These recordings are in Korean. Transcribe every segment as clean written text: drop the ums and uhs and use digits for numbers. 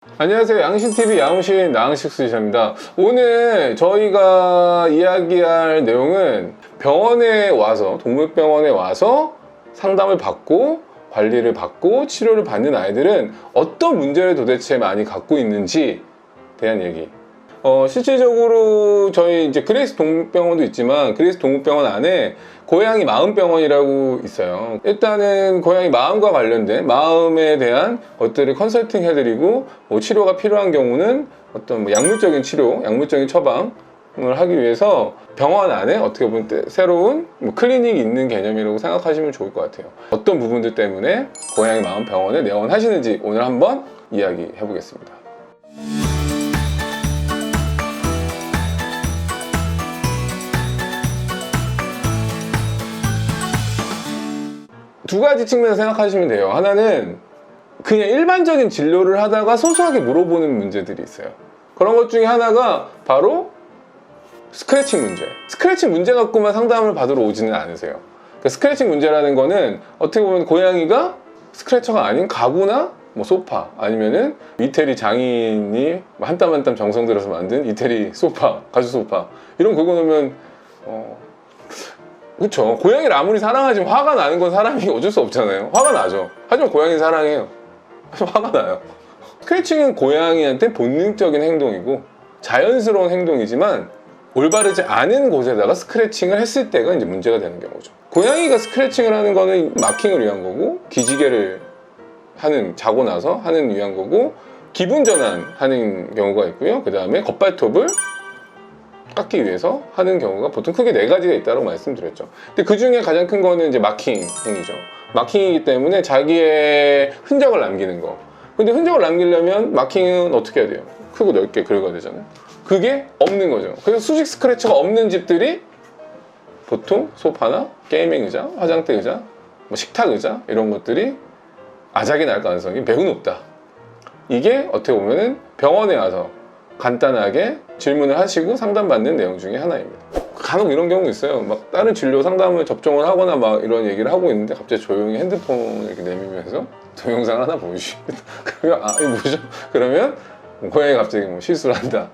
안녕하세요. 양신TV 양신 나항식수지사입니다. 오늘 저희가 이야기할 내용은 병원에 와서, 동물병원에 와서 상담을 받고 관리를 받고 치료를 받는 아이들은 어떤 문제를 도대체 많이 갖고 있는지 대한 얘기. 실질적으로 저희 이제 그레이스 동물병원도 있지만 그레이스 동물병원 안에 고양이 마음병원이라고 있어요. 일단은 고양이 마음과 관련된 마음에 대한 것들을 컨설팅 해드리고 뭐 치료가 필요한 경우는 어떤 뭐 약물적인 치료, 약물적인 처방을 하기 위해서 병원 안에 어떻게 보면 새로운 뭐 클리닉이 있는 개념이라고 생각하시면 좋을 것 같아요. 어떤 부분들 때문에 고양이 마음병원에 내원하시는지 오늘 한번 이야기해 보겠습니다. 두 가지 측면에서 생각하시면 돼요. 하나는 그냥 일반적인 진료를 하다가 소소하게 물어보는 문제들이 있어요. 그런 것 중에 하나가 바로 스크래칭 문제. 스크래칭 문제 갖고만 상담을 받으러 오지는 않으세요. 그러니까 스크래칭 문제라는 거는 어떻게 보면 고양이가 스크래처가 아닌 가구나 뭐 소파, 아니면은 이태리 장인이 한 땀 한 땀 정성 들여서 만든 이태리 소파, 가죽 소파 이런 거 긁어놓으면 그쵸. 고양이를 아무리 사랑하지만 화가 나는 건 사람이 어쩔 수 없잖아요. 화가 나죠. 하지만 고양이 사랑해요. 화가 나요. 스크래칭은 고양이한테 본능적인 행동이고 자연스러운 행동이지만 올바르지 않은 곳에다가 스크래칭을 했을 때가 이제 문제가 되는 경우죠. 고양이가 스크래칭을 하는 거는 마킹을 위한 거고, 기지개를 자고 나서 하는 위한 거고, 기분 전환하는 경우가 있고요. 그 다음에 겉발톱을 깎기 위해서 하는 경우가 보통 크게 4가지가 있다고 말씀드렸죠. 근데 그 중에 가장 큰 거는 이제 마킹 행위죠. 마킹이기 때문에 자기의 흔적을 남기는 거. 근데 흔적을 남기려면 마킹은 어떻게 해야 돼요? 크고 넓게 긁어야 되잖아요. 그게 없는 거죠. 그래서 수직 스크래처가 없는 집들이 보통 소파나 게이밍 의자, 화장대 의자, 뭐 식탁 의자 이런 것들이 아작이 날 가능성이 매우 높다. 이게 어떻게 보면은 병원에 와서 간단하게 질문을 하시고 상담받는 내용 중에 하나입니다. 간혹 이런 경우 있어요. 막 다른 진료 상담을 접종을 하거나 막 이런 얘기를 하고 있는데 갑자기 조용히 핸드폰을 이렇게 내밀면서 동영상 하나 보여주십니다. 그러면 이거 뭐죠? 그러면 고양이가 갑자기 뭐 실수를 한다.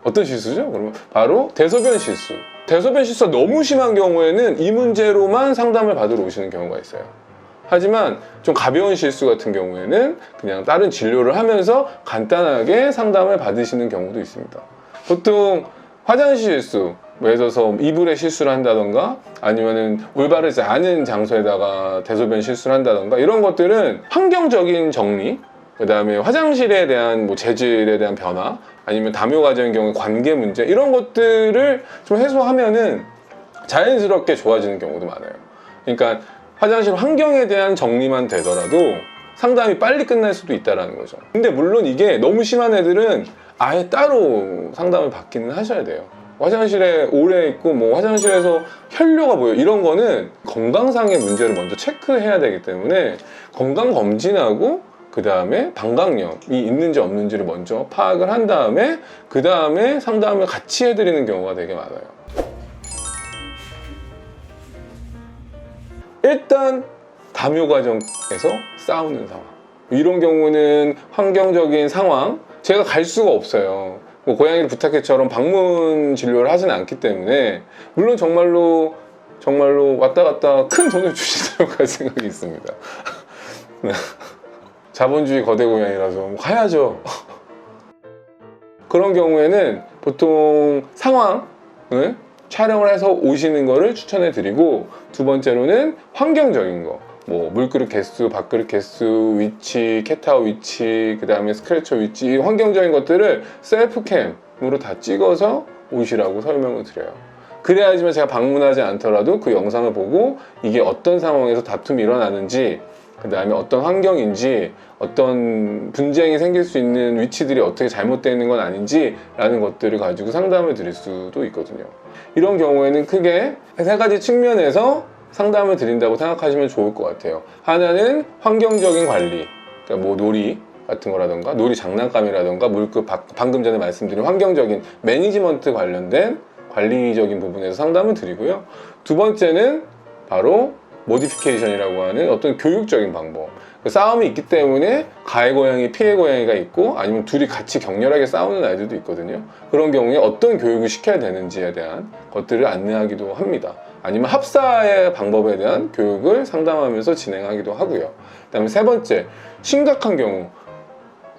어떤 실수죠? 그러면 바로 대소변 실수. 대소변 실수가 너무 심한 경우에는 이 문제로만 상담을 받으러 오시는 경우가 있어요. 하지만 좀 가벼운 실수 같은 경우에는 그냥 다른 진료를 하면서 간단하게 상담을 받으시는 경우도 있습니다. 보통 화장실 실수, 예를 들어서 이불에 실수를 한다던가 아니면은 올바르지 않은 장소에다가 대소변 실수를 한다던가 이런 것들은 환경적인 정리, 그 다음에 화장실에 대한 뭐 재질에 대한 변화, 아니면 담요 과정의 경우에 관계 문제 이런 것들을 좀 해소하면은 자연스럽게 좋아지는 경우도 많아요. 그러니까 화장실 환경에 대한 정리만 되더라도 상담이 빨리 끝날 수도 있다는 거죠. 근데 물론 이게 너무 심한 애들은 아예 따로 상담을 받기는 하셔야 돼요. 화장실에 오래 있고 뭐 화장실에서 혈뇨가 보여 이런 거는 건강상의 문제를 먼저 체크해야 되기 때문에 건강검진하고 그 다음에 방광염이 있는지 없는지를 먼저 파악을 한 다음에 그 다음에 상담을 같이 해드리는 경우가 되게 많아요. 일단 담요 과정에서 싸우는 상황, 이런 경우는 환경적인 상황, 제가 갈 수가 없어요. 뭐 고양이를 부탁해처럼 방문 진료를 하지는 않기 때문에 물론 정말로 왔다 갔다 큰 돈을 주시도록 할 생각이 있습니다. 자본주의 거대 고양이라서 가야죠. 그런 경우에는 보통 상황을 촬영을 해서 오시는 거를 추천해 드리고, 두 번째로는 환경적인 거, 뭐 물그릇 개수, 밥그릇 개수, 위치, 캣타워 위치, 그 다음에 스크래처 위치, 환경적인 것들을 셀프캠으로 다 찍어서 오시라고 설명을 드려요. 그래야지만 제가 방문하지 않더라도 그 영상을 보고 이게 어떤 상황에서 다툼이 일어나는지, 그 다음에 어떤 환경인지, 어떤 분쟁이 생길 수 있는 위치들이 어떻게 잘못되어 있는 건 아닌지 라는 것들을 가지고 상담을 드릴 수도 있거든요. 이런 경우에는 크게 3가지 측면에서 상담을 드린다고 생각하시면 좋을 것 같아요. 하나는 환경적인 관리, 그러니까 뭐 놀이 같은 거라던가 놀이 장난감이라던가 물급, 방금 전에 말씀드린 환경적인 매니지먼트 관련된 관리적인 부분에서 상담을 드리고요. 두 번째는 바로 모디피케이션이라고 하는 어떤 교육적인 방법, 싸움이 있기 때문에 가해 고양이, 피해 고양이가 있고 아니면 둘이 같이 격렬하게 싸우는 아이들도 있거든요. 그런 경우에 어떤 교육을 시켜야 되는지에 대한 것들을 안내하기도 합니다. 아니면 합사의 방법에 대한 교육을 상담하면서 진행하기도 하고요. 그다음에 세 번째, 심각한 경우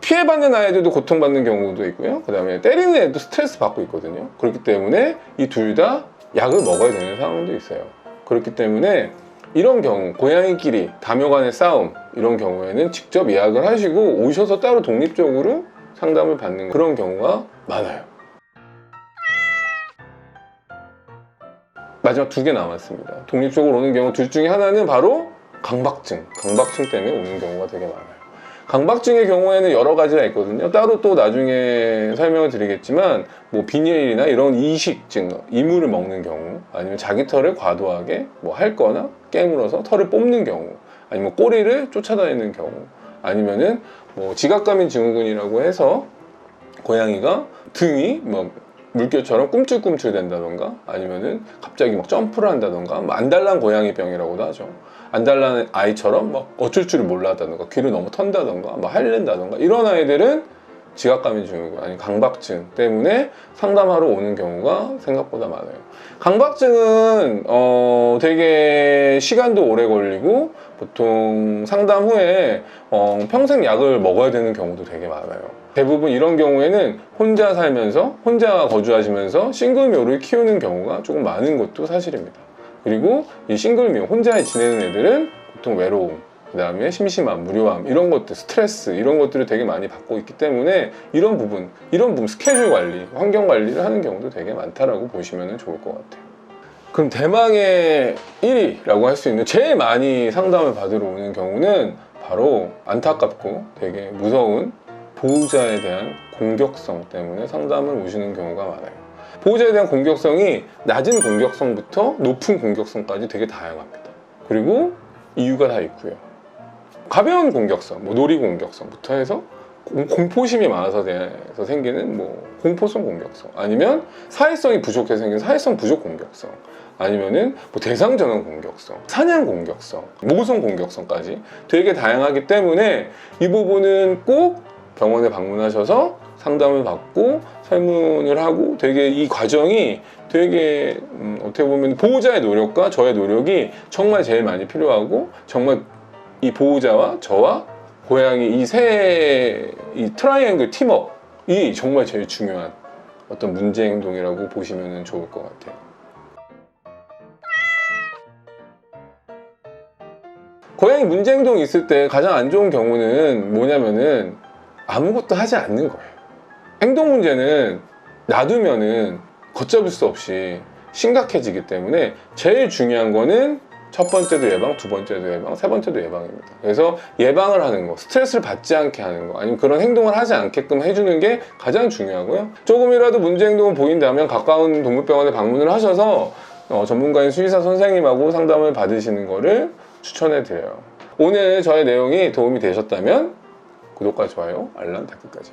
피해받는 아이들도 고통받는 경우도 있고요. 그 다음에 때리는 애도 스트레스 받고 있거든요. 그렇기 때문에 이 둘 다 약을 먹어야 되는 상황도 있어요. 그렇기 때문에 이런 경우, 고양이끼리 다묘 간의 싸움 이런 경우에는 직접 예약을 하시고 오셔서 따로 독립적으로 상담을 받는 그런 경우가 많아요. 마지막 2개 남았습니다. 독립적으로 오는 경우 둘 중에 하나는 바로 강박증 때문에 오는 경우가 되게 많아요. 강박증의 경우에는 여러 가지가 있거든요. 따로 또 나중에 설명을 드리겠지만 뭐 비닐이나 이런 이식증, 이물을 먹는 경우, 아니면 자기 털을 과도하게 뭐 핥거나 깨물어서 털을 뽑는 경우, 아니면 꼬리를 쫓아다니는 경우, 아니면은 뭐 지각감인 증후군이라고 해서 고양이가 등이 뭐 물결처럼 꿈틀꿈틀 된다던가, 아니면은 갑자기 막 점프를 한다던가, 뭐 안달난 고양이병이라고도 하죠. 안달난 아이처럼 막 어쩔 줄을 몰라다던가, 귀를 너무 턴다던가, 막 핥는다던가, 이런 아이들은 지각감인 증후군, 아니면 강박증 때문에 상담하러 오는 경우가 생각보다 많아요. 강박증은 되게 시간도 오래 걸리고 보통 상담 후에 평생 약을 먹어야 되는 경우도 되게 많아요. 대부분 이런 경우에는 혼자 살면서, 혼자 거주하시면서 싱글묘를 키우는 경우가 조금 많은 것도 사실입니다. 그리고 이 싱글묘, 혼자 지내는 애들은 보통 외로움, 그 다음에 심심함, 무료함, 이런 것들, 스트레스, 이런 것들을 되게 많이 받고 있기 때문에 이런 부분 스케줄 관리, 환경 관리를 하는 경우도 되게 많다라고 보시면 좋을 것 같아요. 그럼 대망의 1위라고 할 수 있는, 제일 많이 상담을 받으러 오는 경우는 바로 안타깝고 되게 무서운 보호자에 대한 공격성 때문에 상담을 오시는 경우가 많아요. 보호자에 대한 공격성이 낮은 공격성부터 높은 공격성까지 되게 다양합니다. 그리고 이유가 다 있고요. 가벼운 공격성, 뭐 놀이 공격성부터 해서 공포심이 많아서 생기는 뭐 공포성 공격성, 아니면 사회성이 부족해서 생기는 사회성 부족 공격성, 아니면은 뭐 대상 전환 공격성, 사냥 공격성, 모성 공격성까지 되게 다양하기 때문에 이 부분은 꼭 병원에 방문하셔서 상담을 받고 설문을 하고, 되게 이 과정이 되게 어떻게 보면 보호자의 노력과 저의 노력이 정말 제일 많이 필요하고, 정말 이 보호자와 저와 고양이 이 트라이앵글 팀업이 정말 제일 중요한 어떤 문제 행동이라고 보시면 좋을 것 같아요. 고양이 문제 행동이 있을 때 가장 안 좋은 경우는 뭐냐면은 아무것도 하지 않는 거예요. 행동 문제는 놔두면은 걷잡을 수 없이 심각해지기 때문에 제일 중요한 거는 첫 번째도 예방, 두 번째도 예방, 세 번째도 예방입니다. 그래서 예방을 하는 거, 스트레스를 받지 않게 하는 거, 아니면 그런 행동을 하지 않게끔 해주는 게 가장 중요하고요. 조금이라도 문제 행동을 보인다면 가까운 동물병원에 방문을 하셔서 전문가인 수의사 선생님하고 상담을 받으시는 거를 추천해 드려요. 오늘 저의 내용이 도움이 되셨다면 구독과 좋아요, 알람, 댓글까지.